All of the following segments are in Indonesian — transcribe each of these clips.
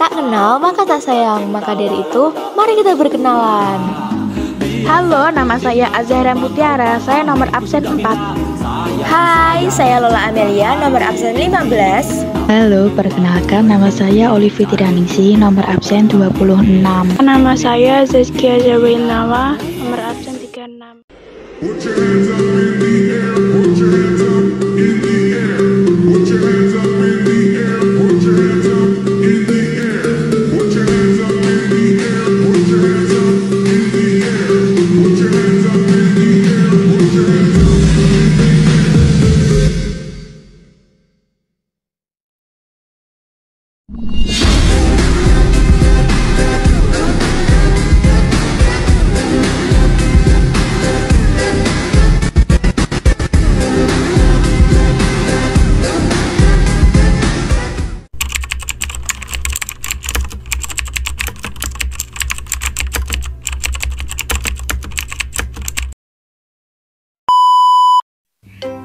Tak kenal maka tak sayang, maka dari itu mari kita berkenalan. Halo, nama saya Azahra Mutiara, saya nomor absen 4. Hai, saya Lola Amelia, nomor absen 15. Halo, perkenalkan nama saya Olivia Tiraningsi, nomor absen 26. Nama saya Zazkia Zawinawa, nomor absen 36. Put your hands up in the air, put your hands up in the air, put your hands up in the air, put your hands up in the air, put your hands up in the air, put your hands up in the air, put your hands up in the air, put your hands up.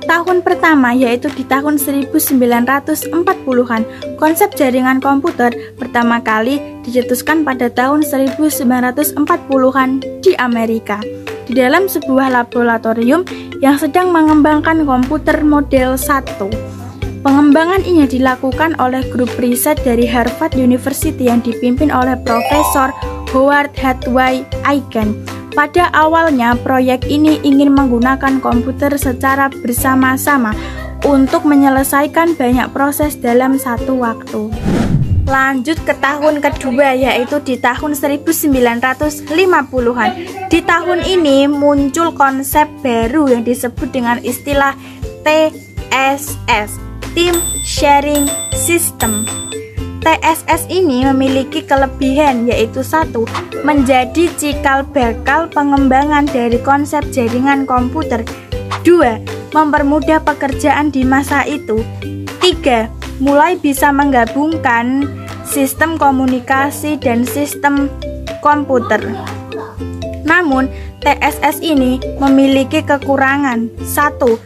Tahun pertama yaitu di tahun 1940-an, konsep jaringan komputer pertama kali dicetuskan pada tahun 1940-an di Amerika di dalam sebuah laboratorium yang sedang mengembangkan komputer model 1. Pengembangan ini dilakukan oleh grup riset dari Harvard University yang dipimpin oleh Profesor Howard Hathaway Aiken. Pada awalnya, proyek ini ingin menggunakan komputer secara bersama-sama untuk menyelesaikan banyak proses dalam satu waktu. Lanjut ke tahun kedua, yaitu di tahun 1950-an. Di tahun ini muncul konsep baru yang disebut dengan istilah TSS, Team Sharing System. TSS ini memiliki kelebihan, yaitu 1. Menjadi cikal bakal pengembangan dari konsep jaringan komputer. 2. Mempermudah pekerjaan di masa itu. 3. Mulai bisa menggabungkan sistem komunikasi dan sistem komputer. Namun, TSS ini memiliki kekurangan. 1.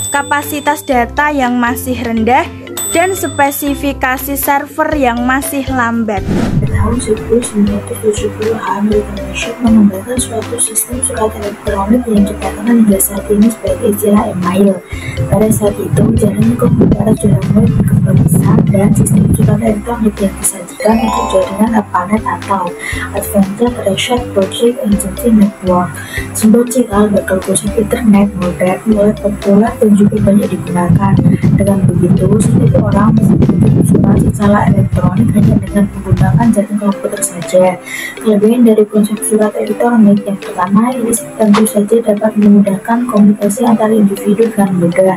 Kapasitas data yang masih rendah dan spesifikasi server yang masih lambat. Tahun 1970-an, Microsoft mengembangkan suatu sistem surat elektronik yang kita kenal hingga saat ini sebagai istilah email. Pada saat itu, jaringan komputer sudah mulai berkembang besar dan sistem surat elektronik yang disajikan untuk jaringan ARPANET atau Advanced Research Project Agency Network. Simbol cikal bakal pusat internet modern mulai populer dan juga banyak digunakan. Dengan begitu, setiap orang bisa berkirim surat secara elektronik hanya dengan menggunakan jaringan komputer saja. Kelebihan dari konsep surat elektronik yang pertama, ini tentu saja dapat memudahkan komunikasi antar individu dengan mudah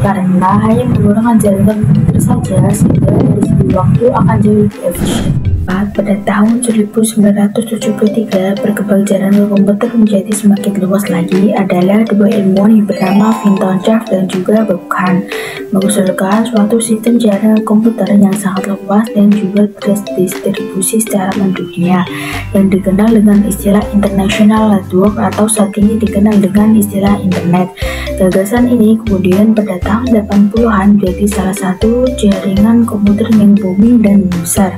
karena hanya menggunakan jaringan komputer saja, sehingga dari segi waktu akan jauh lebih efisien. Pada tahun 1973, perkembangan jaringan komputer menjadi semakin luas lagi adalah dua ilmuwan yang bernama Vinton Cerf dan juga Bob Kahn mengusulkan suatu sistem jaringan komputer yang sangat luas dan juga terdistribusi secara mendunia yang dikenal dengan istilah International Network atau saat ini dikenal dengan istilah Internet. Gagasan ini kemudian pada tahun 80-an menjadi salah satu jaringan komputer yang booming dan besar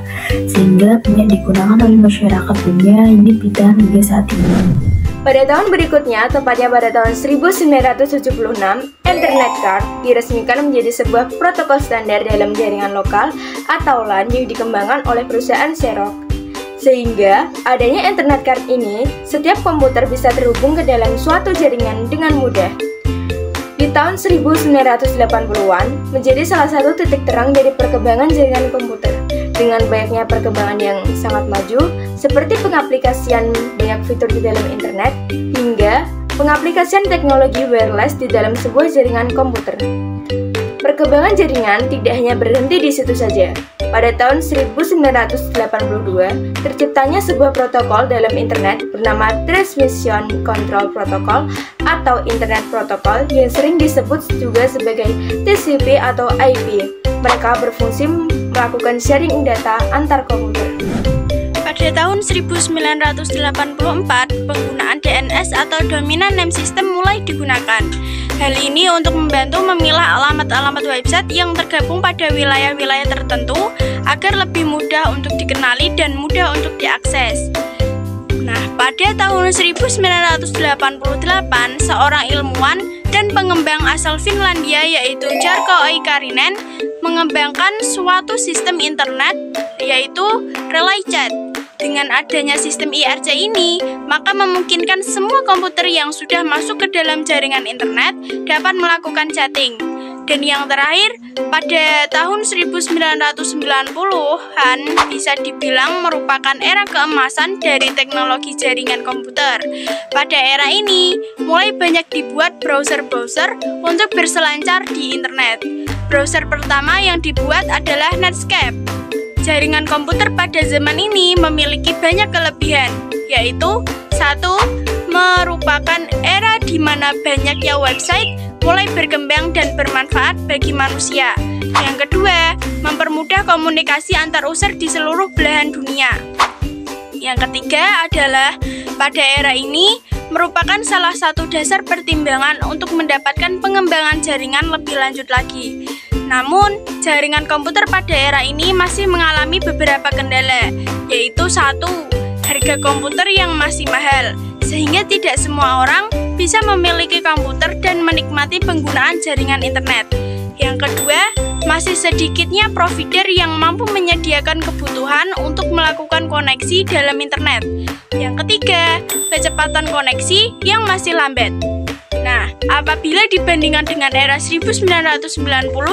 sehingga banyak digunakan oleh masyarakat dunia ini bidang hingga saat ini. Pada tahun berikutnya, tepatnya pada tahun 1976, Ethernet Card diresmikan menjadi sebuah protokol standar dalam jaringan lokal atau LAN yang dikembangkan oleh perusahaan Xerox. Sehingga adanya Ethernet Card ini, setiap komputer bisa terhubung ke dalam suatu jaringan dengan mudah. Di tahun 1980-an menjadi salah satu titik terang dari perkembangan jaringan komputer. Dengan banyaknya perkembangan yang sangat maju, seperti pengaplikasian banyak fitur di dalam internet, hingga pengaplikasian teknologi wireless di dalam sebuah jaringan komputer. Perkembangan jaringan tidak hanya berhenti di situ saja. Pada tahun 1982, terciptanya sebuah protokol dalam internet bernama Transmission Control Protocol atau Internet Protocol yang sering disebut juga sebagai TCP atau IP. Mereka berfungsi melakukan sharing data antar komputer. Pada tahun 1984, penggunaan DNS atau Dominant Name System mulai digunakan. Hal ini untuk membantu memilah alamat-alamat website yang tergabung pada wilayah-wilayah tertentu agar lebih mudah untuk dikenali dicari dan mudah untuk diakses. Nah, pada tahun 1988, seorang ilmuwan dan pengembang asal Finlandia yaitu Jarkko Oikarinen mengembangkan suatu sistem internet yaitu Relay Chat. Dengan adanya sistem IRC ini, maka memungkinkan semua komputer yang sudah masuk ke dalam jaringan internet dapat melakukan chatting. Dan yang terakhir, pada tahun 1990-an bisa dibilang merupakan era keemasan dari teknologi jaringan komputer. Pada era ini, mulai banyak dibuat browser-browser untuk berselancar di internet. Browser pertama yang dibuat adalah Netscape. Jaringan komputer pada zaman ini memiliki banyak kelebihan, yaitu 1. Merupakan era di mana banyaknya website mulai berkembang dan bermanfaat bagi manusia. Yang kedua, mempermudah komunikasi antar user di seluruh belahan dunia. Yang ketiga adalah pada era ini merupakan salah satu dasar pertimbangan untuk mendapatkan pengembangan jaringan lebih lanjut lagi. Namun, jaringan komputer pada era ini masih mengalami beberapa kendala, yaitu 1. Harga komputer yang masih mahal, sehingga tidak semua orang bisa memiliki komputer dan menikmati penggunaan jaringan internet. Yang kedua, masih sedikitnya provider yang mampu menyediakan kebutuhan untuk melakukan koneksi dalam internet. Yang ketiga, kecepatan koneksi yang masih lambat. Nah, apabila dibandingkan dengan era 1990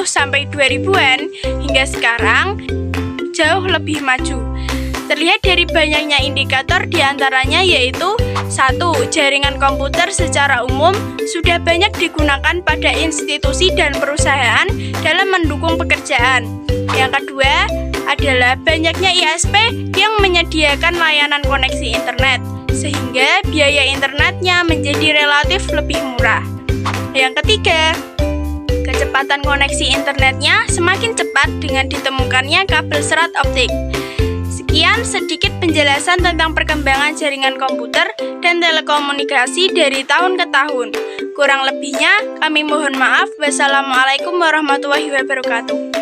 sampai 2000-an hingga sekarang, jauh lebih maju. Terlihat dari banyaknya indikator diantaranya yaitu 1. Jaringan komputer secara umum sudah banyak digunakan pada institusi dan perusahaan dalam mendukung pekerjaan. Yang kedua adalah banyaknya ISP yang menyediakan layanan koneksi internet, sehingga biaya internetnya menjadi relatif lebih murah. Yang ketiga, kecepatan koneksi internetnya semakin cepat dengan ditemukannya kabel serat optik. Sekian sedikit penjelasan tentang perkembangan jaringan komputer dan telekomunikasi dari tahun ke tahun. Kurang lebihnya kami mohon maaf. Wassalamualaikum warahmatullahi wabarakatuh.